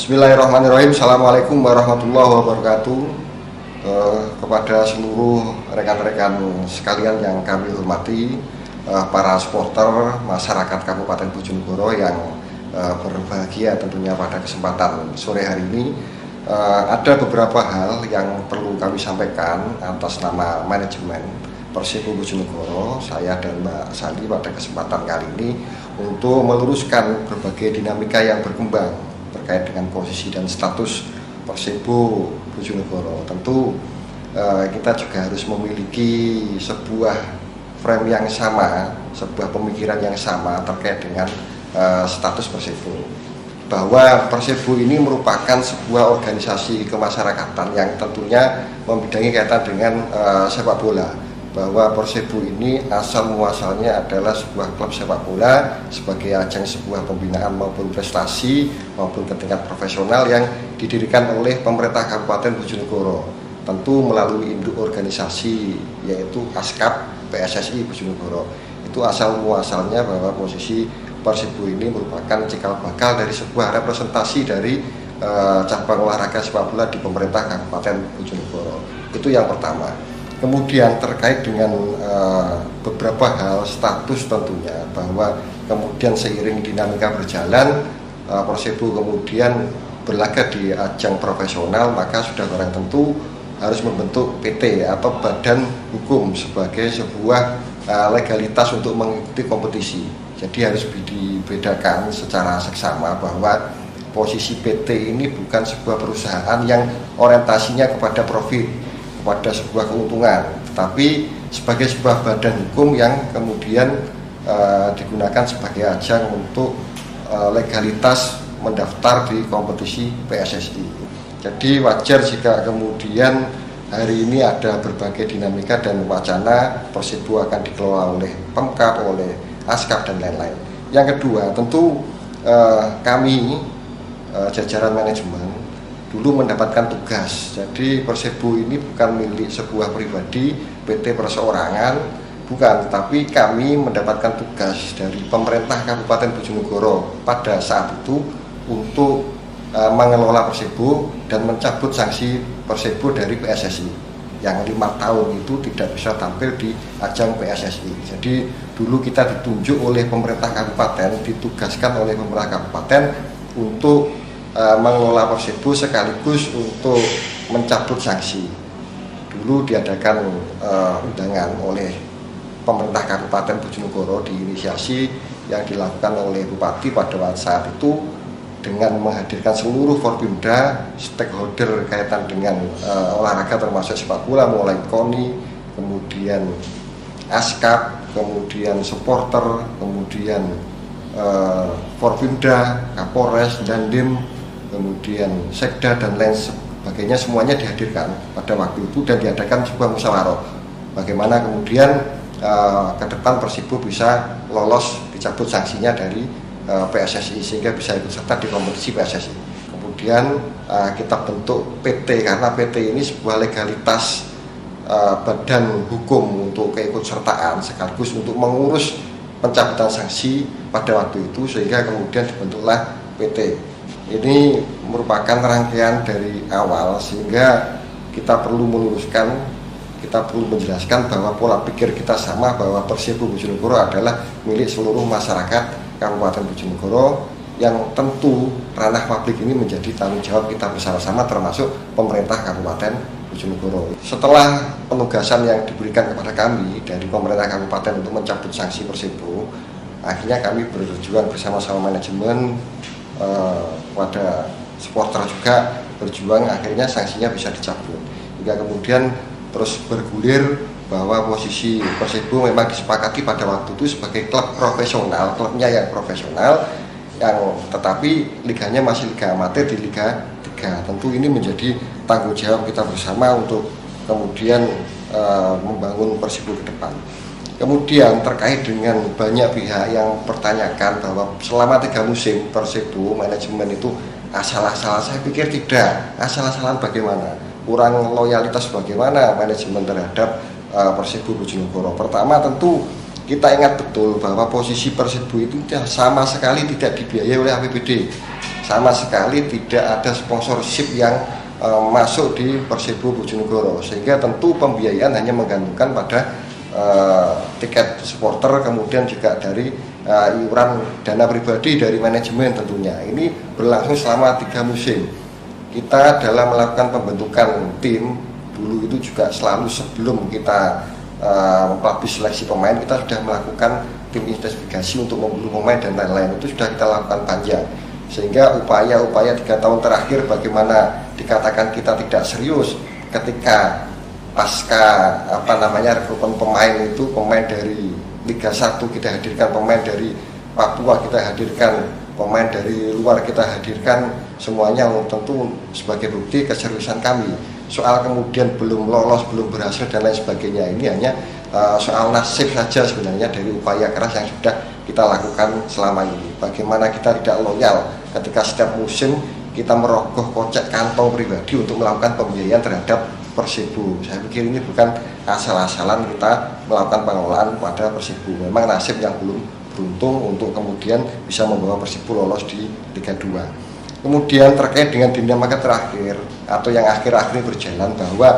Bismillahirrahmanirrahim. Assalamualaikum warahmatullahi wabarakatuh. Kepada seluruh rekan-rekan sekalian yang kami hormati, para supporter masyarakat Kabupaten Bojonegoro yang berbahagia tentunya pada kesempatan sore hari ini, ada beberapa hal yang perlu kami sampaikan atas nama manajemen Persibo Bojonegoro, saya dan Mbak Sandi pada kesempatan kali ini untuk meluruskan berbagai dinamika yang berkembang terkait dengan posisi dan status Persibo Bojonegoro. Tentu kita juga harus memiliki sebuah frame yang sama, sebuah pemikiran yang sama terkait dengan status Persibo, bahwa Persibo ini merupakan sebuah organisasi kemasyarakatan yang tentunya membidangi kaitan dengan sepak bola, bahwa Persibo ini asal muasalnya adalah sebuah klub sepak bola sebagai ajang sebuah pembinaan maupun prestasi maupun ke tingkat profesional yang didirikan oleh pemerintah Kabupaten Bojonegoro, tentu melalui induk organisasi yaitu ASKAP PSSI Bojonegoro. Itu asal muasalnya bahwa posisi Persibo ini merupakan cikal bakal dari sebuah representasi dari cabang olahraga sepak bola di pemerintah Kabupaten Bojonegoro. Itu yang pertama. Kemudian terkait dengan beberapa hal status tentunya, bahwa kemudian seiring dinamika berjalan, Persibo kemudian berlaga di ajang profesional, maka sudah barang tentu harus membentuk PT atau badan hukum sebagai sebuah legalitas untuk mengikuti kompetisi. Jadi harus dibedakan secara seksama bahwa posisi PT ini bukan sebuah perusahaan yang orientasinya kepada profit, kepada sebuah keuntungan, tetapi sebagai sebuah badan hukum yang kemudian digunakan sebagai ajang untuk legalitas mendaftar di kompetisi PSSI. Jadi wajar jika kemudian hari ini ada berbagai dinamika dan wacana Persibo akan dikelola oleh Pemkab, oleh ASKAP dan lain-lain. Yang kedua, tentu kami jajaran manajemen dulu mendapatkan tugas. Jadi Persibo ini bukan milik sebuah pribadi, PT perseorangan, bukan, tapi kami mendapatkan tugas dari pemerintah Kabupaten Bojonegoro pada saat itu untuk mengelola Persibo dan mencabut sanksi Persibo dari PSSI yang 5 tahun itu tidak bisa tampil di ajang PSSI. Jadi dulu kita ditunjuk oleh pemerintah kabupaten, ditugaskan oleh pemerintah kabupaten untuk mengelola Persibo sekaligus untuk mencabut sanksi. Dulu diadakan undangan oleh pemerintah Kabupaten Bojonegoro, diinisiasi yang dilakukan oleh Bupati pada saat itu dengan menghadirkan seluruh Forpimda, stakeholder kaitan dengan olahraga termasuk sepak bola, mulai KONI, kemudian ASKAP, kemudian supporter, kemudian Forpimda, Kapolres, Dandim, kemudian Sekda dan lain sebagainya, semuanya dihadirkan pada waktu itu dan diadakan sebuah musyawarah bagaimana kemudian ke depan Persibo bisa lolos dicabut sanksinya dari PSSI sehingga bisa ikut serta di kompetisi PSSI. Kemudian kita bentuk PT karena PT ini sebuah legalitas badan hukum untuk keikutsertaan sekaligus untuk mengurus pencabutan sanksi pada waktu itu, sehingga kemudian dibentuklah PT. Ini merupakan rangkaian dari awal sehingga kita perlu meluruskan, kita perlu menjelaskan bahwa pola pikir kita sama, bahwa Persibo Bojonegoro adalah milik seluruh masyarakat Kabupaten Bojonegoro yang tentu ranah publik ini menjadi tanggung jawab kita bersama-sama termasuk pemerintah Kabupaten Bojonegoro. Setelah penugasan yang diberikan kepada kami dari pemerintah kabupaten untuk mencabut sanksi Persibo, akhirnya kami berjuang bersama-sama manajemen, pada supporter juga berjuang, akhirnya sanksinya bisa dicabut. Hingga kemudian terus bergulir bahwa posisi Persibo memang disepakati pada waktu itu sebagai klub profesional, klubnya yang profesional, yang tetapi liganya masih liga amatir di Liga 3. Tentu ini menjadi tanggung jawab kita bersama untuk kemudian membangun Persibo ke depan. Kemudian terkait dengan banyak pihak yang pertanyakan bahwa selama 3 musim Persibo manajemen itu asal-asalan, saya pikir tidak. Asal-asalan bagaimana? Kurang loyalitas bagaimana manajemen terhadap Persibo Bojonegoro? Pertama tentu kita ingat betul bahwa posisi Persibo itu sama sekali tidak dibiayai oleh APBD. sama sekali tidak ada sponsorship yang masuk di Persibo Bojonegoro, sehingga tentu pembiayaan hanya menggantungkan pada tiket supporter, kemudian juga dari iuran dana pribadi dari manajemen tentunya. Ini berlangsung selama 3 musim. Kita dalam melakukan pembentukan tim dulu itu juga selalu sebelum kita mempublish seleksi pemain, kita sudah melakukan tim investigasi untuk memburu pemain dan lain-lain. Itu sudah kita lakukan panjang, sehingga upaya-upaya 3 tahun terakhir bagaimana dikatakan kita tidak serius ketika pasca rekrutmen pemain itu, pemain dari Liga 1 kita hadirkan, pemain dari Papua kita hadirkan, pemain dari luar kita hadirkan, semuanya tentu sebagai bukti keseriusan kami. Soal kemudian belum lolos, belum berhasil dan lain sebagainya, ini hanya soal nasib saja sebenarnya dari upaya keras yang sudah kita lakukan selama ini. Bagaimana kita tidak loyal ketika setiap musim kita merogoh kocek kantong pribadi untuk melakukan pembiayaan terhadap Persibo. Saya pikir ini bukan asal-asalan kita melakukan pengelolaan pada Persibo. Memang nasib yang belum beruntung untuk kemudian bisa membawa Persibo lolos di Liga 2. Kemudian terkait dengan dinamika terakhir atau yang akhir-akhir ini berjalan, bahwa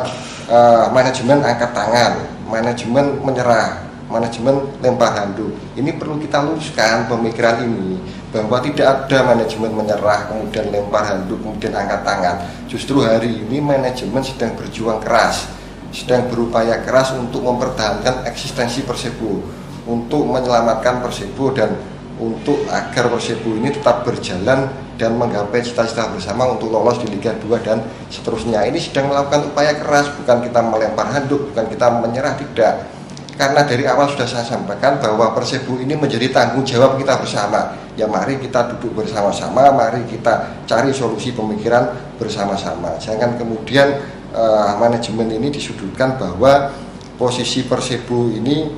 manajemen angkat tangan, manajemen menyerah, manajemen lempar handuk. Ini perlu kita luruskan pemikiran ini, bahwa tidak ada manajemen menyerah kemudian lempar handuk kemudian angkat tangan. Justru hari ini manajemen sedang berjuang keras, sedang berupaya keras untuk mempertahankan eksistensi Persibo, untuk menyelamatkan Persibo dan untuk agar Persibo ini tetap berjalan dan menggapai cita-cita bersama untuk lolos di Liga 2 dan seterusnya. Ini sedang melakukan upaya keras, bukan kita melempar handuk, bukan kita menyerah, tidak. Karena dari awal sudah saya sampaikan bahwa Persibo ini menjadi tanggung jawab kita bersama. Ya mari kita duduk bersama-sama, mari kita cari solusi pemikiran bersama-sama. Jangan kemudian manajemen ini disudutkan bahwa posisi Persibo ini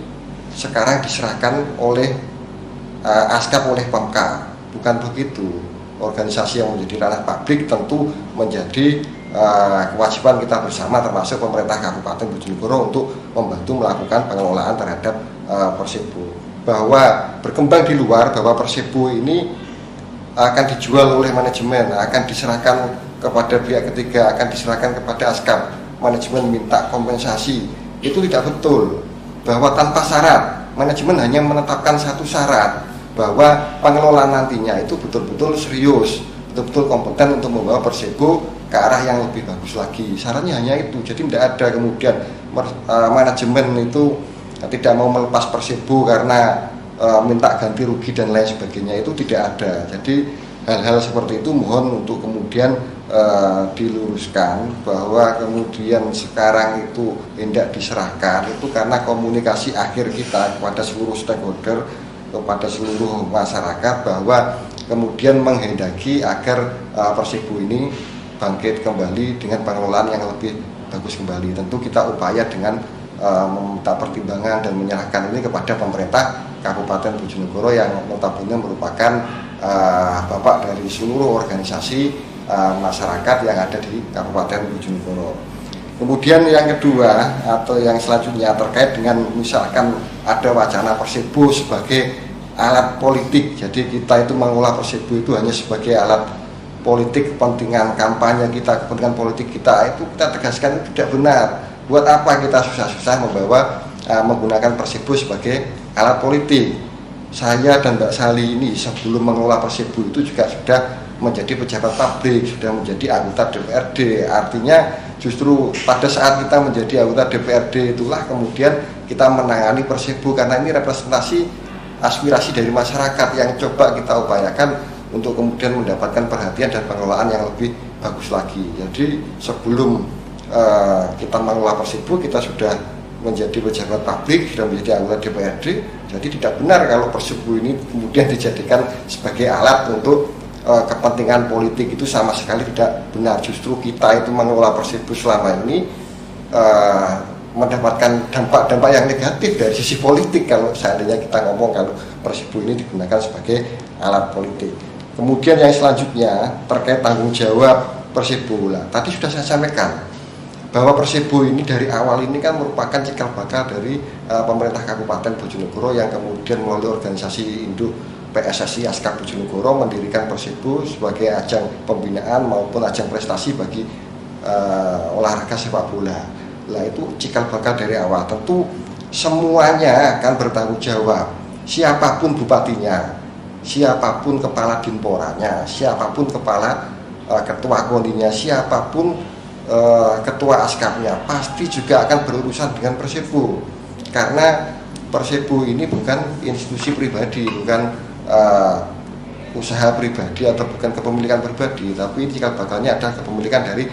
sekarang diserahkan oleh ASKAP, oleh Pemka. Bukan begitu. Organisasi yang menjadi ranah publik tentu menjadi kewajiban kita bersama, termasuk pemerintah Kabupaten Bojonegoro, untuk membantu melakukan pengelolaan terhadap Persibo. Bahwa berkembang di luar bahwa Persibo ini akan dijual oleh manajemen, akan diserahkan kepada pihak ketiga, akan diserahkan kepada ASKAP, manajemen minta kompensasi, itu tidak betul. Bahwa tanpa syarat, manajemen hanya menetapkan satu syarat, bahwa pengelolaan nantinya itu betul-betul serius, betul-betul kompeten untuk membawa Persibo ke arah yang lebih bagus lagi. Syaratnya hanya itu. Jadi tidak ada kemudian manajemen itu tidak mau melepas Persibo karena minta ganti rugi dan lain sebagainya, itu tidak ada. Jadi hal-hal seperti itu mohon untuk kemudian diluruskan, bahwa kemudian sekarang itu hendak diserahkan itu karena komunikasi akhir kita kepada seluruh stakeholder, kepada seluruh masyarakat, bahwa kemudian menghendaki agar Persibo ini bangkit kembali dengan pengelolaan yang lebih bagus kembali. Tentu kita upaya dengan meminta pertimbangan dan menyerahkan ini kepada pemerintah Kabupaten Bojonegoro yang notabene merupakan bapak dari seluruh organisasi masyarakat yang ada di Kabupaten Bojonegoro. Kemudian yang kedua atau yang selanjutnya terkait dengan misalkan ada wacana Persibo sebagai alat politik. Jadi kita itu mengolah Persibo itu hanya sebagai alat politik, kepentingan kampanye kita, kepentingan politik kita, itu kita tegaskan itu tidak benar. Buat apa kita susah-susah menggunakan Persibo sebagai alat politik? Saya dan Mbak Sali ini sebelum mengelola Persibo itu juga sudah menjadi pejabat publik, sudah menjadi anggota DPRD. Artinya justru pada saat kita menjadi anggota DPRD itulah kemudian kita menangani Persibo, karena ini representasi aspirasi dari masyarakat yang coba kita upayakan untuk kemudian mendapatkan perhatian dan pengelolaan yang lebih bagus lagi. Jadi sebelum kita mengelola Persibo, kita sudah menjadi pejabat publik, sudah menjadi anggota DPRD. Jadi tidak benar kalau Persibo ini kemudian dijadikan sebagai alat untuk kepentingan politik, itu sama sekali tidak benar. Justru kita itu mengelola Persibo selama ini mendapatkan dampak-dampak yang negatif dari sisi politik kalau seandainya kita ngomong kalau Persibo ini digunakan sebagai alat politik. Kemudian yang selanjutnya terkait tanggung jawab Persibo. Tadi sudah saya sampaikan bahwa Persibo ini dari awal ini kan merupakan cikal bakal dari pemerintah Kabupaten Bojonegoro yang kemudian melalui organisasi induk PSSI Askap Bojonegoro mendirikan Persibo sebagai ajang pembinaan maupun ajang prestasi bagi olahraga sepak bola. Lah itu cikal bakal dari awal. Tentu semuanya akan bertanggung jawab. Siapapun bupatinya, siapapun kepala dinporanya, siapapun kepala ketua koninya, siapapun ketua askapnya, pasti juga akan berurusan dengan Persibo. Karena Persibo ini bukan institusi pribadi, bukan usaha pribadi atau bukan kepemilikan pribadi, tapi cikal bakalnya ada kepemilikan dari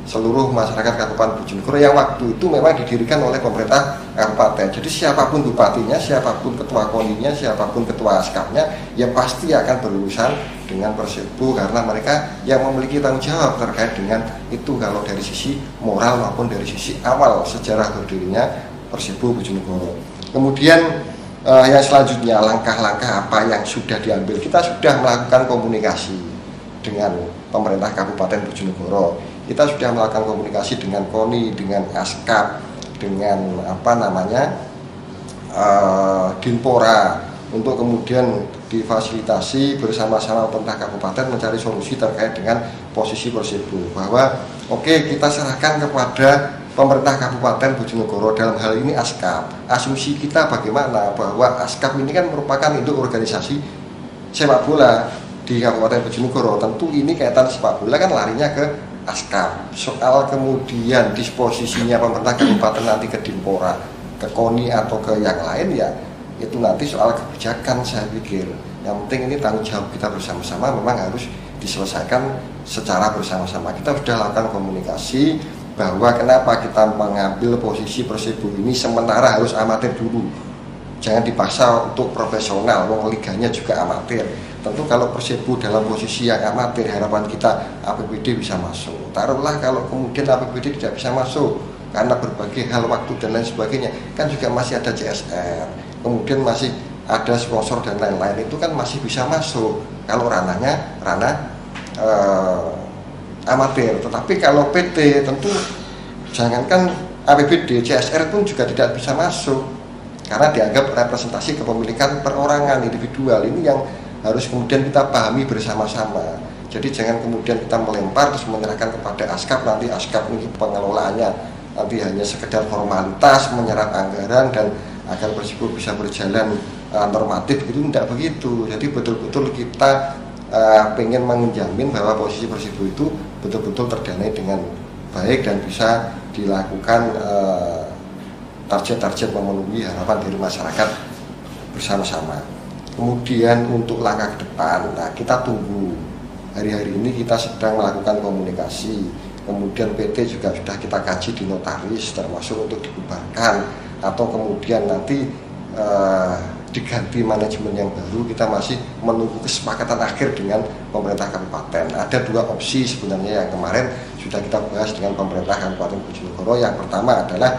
seluruh masyarakat Kabupaten Bojonegoro yang waktu itu memang didirikan oleh pemerintah kabupaten. Jadi siapapun bupatinya, siapapun ketua koninya, siapapun ketua askapnya, ya pasti akan berurusan dengan Persibo karena mereka yang memiliki tanggung jawab terkait dengan itu, kalau dari sisi moral maupun dari sisi awal sejarah berdirinya Persibo Bojonegoro. Kemudian yang selanjutnya, langkah-langkah apa yang sudah diambil? Kita sudah melakukan komunikasi dengan pemerintah Kabupaten Bojonegoro. Kita sudah melakukan komunikasi dengan KONI, dengan ASKAP, dengan Dinpora, untuk kemudian difasilitasi bersama-sama pemerintah kabupaten mencari solusi terkait dengan posisi Persibo. Bahwa oke, kita serahkan kepada pemerintah Kabupaten Bojonegoro, dalam hal ini ASKAP. Asumsi kita bagaimana bahwa ASKAP ini kan merupakan induk organisasi sepak bola di Kabupaten Bojonegoro. Tentu ini kaitan sepak bola kan larinya ke ASKAP. Soal kemudian disposisinya pemerintah kabupaten nanti ke Dinpora, ke KONI atau ke yang lain, ya itu nanti soal kebijakan saya pikir. Yang penting ini tanggung jawab kita bersama-sama memang harus diselesaikan secara bersama-sama. Kita sudah lakukan komunikasi bahwa kenapa kita mengambil posisi Persibo ini sementara harus amatir dulu, jangan dipaksa untuk profesional, wong liganya juga amatir. Tentu kalau Persibo dalam posisi yang amatir, harapan kita APBD bisa masuk. Taruhlah kalau kemudian APBD tidak bisa masuk karena berbagai hal, waktu dan lain sebagainya, kan juga masih ada CSR, kemudian masih ada sponsor dan lain-lain, itu kan masih bisa masuk kalau ranahnya ranah amatir. Tetapi kalau PT tentu jangankan APBD, CSR pun juga tidak bisa masuk karena dianggap representasi kepemilikan perorangan individual. Ini yang harus kemudian kita pahami bersama-sama. Jadi jangan kemudian kita melempar terus menyerahkan kepada ASKAP, nanti ASKAP ini pengelolaannya nanti hanya sekedar formalitas menyerap anggaran dan agar Persibo bisa berjalan normatif, itu tidak begitu. Jadi betul-betul kita pengen menjamin bahwa posisi Persibo itu betul-betul terdanai dengan baik dan bisa dilakukan target-target memenuhi harapan dari masyarakat bersama-sama. Kemudian untuk langkah ke depan, nah kita tunggu. Hari-hari ini kita sedang melakukan komunikasi. Kemudian PT juga sudah kita kaji di notaris, termasuk untuk dibubarkan atau kemudian nanti diganti manajemen yang baru. Kita masih menunggu kesepakatan akhir dengan pemerintah kabupaten. Ada dua opsi sebenarnya yang kemarin sudah kita bahas dengan pemerintah Kabupaten Bojonegoro. Yang pertama adalah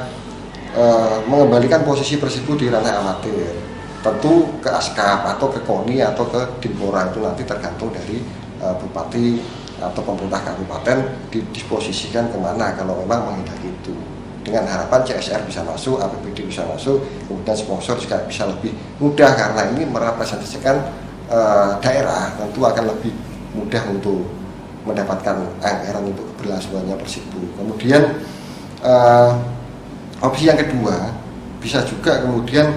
mengembalikan posisi Persibo di ranah amatir, tentu ke ASKAP atau ke KONI atau ke Dinpora, itu nanti tergantung dari bupati atau pemerintah kabupaten didisposisikan kemana kalau memang menghendaki itu, dengan harapan CSR bisa masuk, APBD bisa masuk, kemudian sponsor juga bisa lebih mudah karena ini merepresentasikan daerah, tentu akan lebih mudah untuk mendapatkan anggaran untuk keberlangsungannya Persibo. Kemudian opsi yang kedua bisa juga kemudian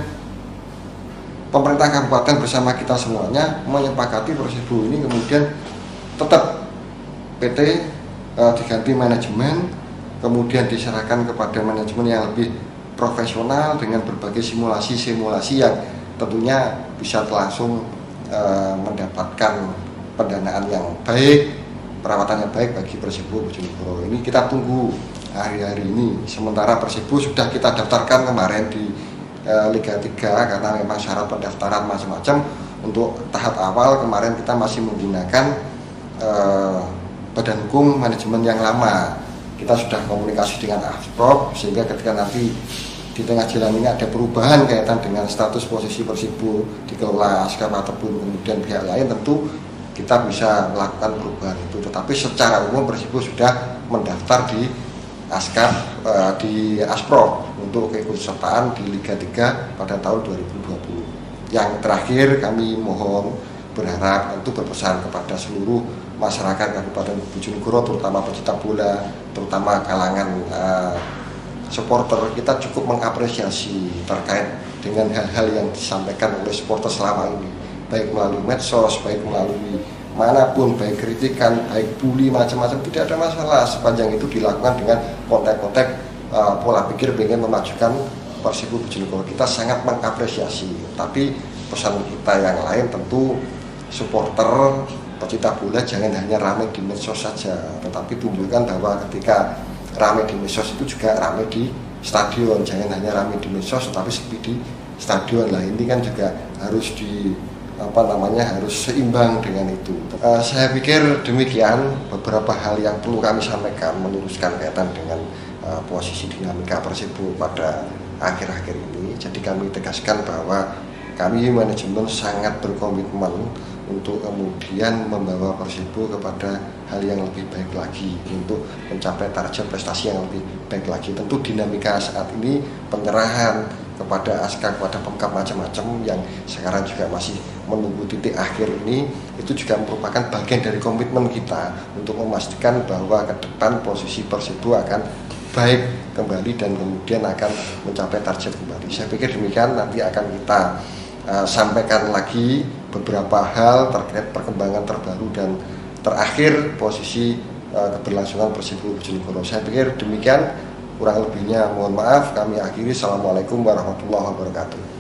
pemerintah kabupaten bersama kita semuanya menyepakati Persibo ini kemudian tetap PT diganti manajemen, kemudian diserahkan kepada manajemen yang lebih profesional dengan berbagai simulasi-simulasi yang tentunya bisa langsung mendapatkan pendanaan yang baik, perawatan yang baik bagi Persibo Bojonegoro. Ini kita tunggu hari-hari ini. Sementara Persibo sudah kita daftarkan kemarin di Liga 3 karena memang syarat pendaftaran macam-macam. Untuk tahap awal kemarin kita masih menggunakan badan hukum manajemen yang lama. Kita sudah komunikasi dengan ASPROP sehingga ketika nanti di tengah jalan ini ada perubahan kaitan dengan status posisi Persibo dikelola ASKAP ataupun kemudian pihak lain, tentu kita bisa melakukan perubahan itu. Tetapi secara umum Persibo sudah mendaftar di ASKAP di ASPROP untuk keikutsertaan di Liga 3 pada tahun 2020. Yang terakhir kami mohon berharap tentu berpesan kepada seluruh masyarakat Kabupaten Bojonegoro, terutama pecinta bola, terutama kalangan supporter, kita cukup mengapresiasi terkait dengan hal-hal yang disampaikan oleh supporter selama ini, baik melalui medsos, baik melalui manapun, baik kritikan, baik bully, macam-macam, tidak ada masalah sepanjang itu dilakukan dengan konteks-konteks pola pikir ingin memajukan Persibo Bojonegoro. Kita sangat mengapresiasi, tapi pesan kita yang lain tentu supporter pecinta bola jangan hanya ramai di medsos saja, tetapi tunjukkan bahwa ketika ramai di medsos itu juga ramai di stadion. Jangan hanya ramai di medsos tetapi sepi di stadion. Lah ini kan juga harus harus seimbang dengan itu. Saya pikir demikian beberapa hal yang perlu kami sampaikan meluruskan kaitan dengan posisi dinamika Persibo pada akhir-akhir ini. Jadi kami tegaskan bahwa kami manajemen sangat berkomitmen untuk kemudian membawa Persibo kepada hal yang lebih baik lagi, untuk mencapai target prestasi yang lebih baik lagi. Tentu dinamika saat ini penyerahan kepada ASKA, kepada Pemkab macam-macam yang sekarang juga masih menunggu titik akhir ini, itu juga merupakan bagian dari komitmen kita untuk memastikan bahwa ke depan posisi Persibo akan baik kembali dan kemudian akan mencapai target kembali. Saya pikir demikian. Nanti akan kita sampaikan lagi beberapa hal terkait perkembangan terbaru dan terakhir posisi keberlangsungan Persibo Bojonegoro. Saya pikir demikian, kurang lebihnya mohon maaf. Kami akhiri. Assalamualaikum warahmatullahi wabarakatuh.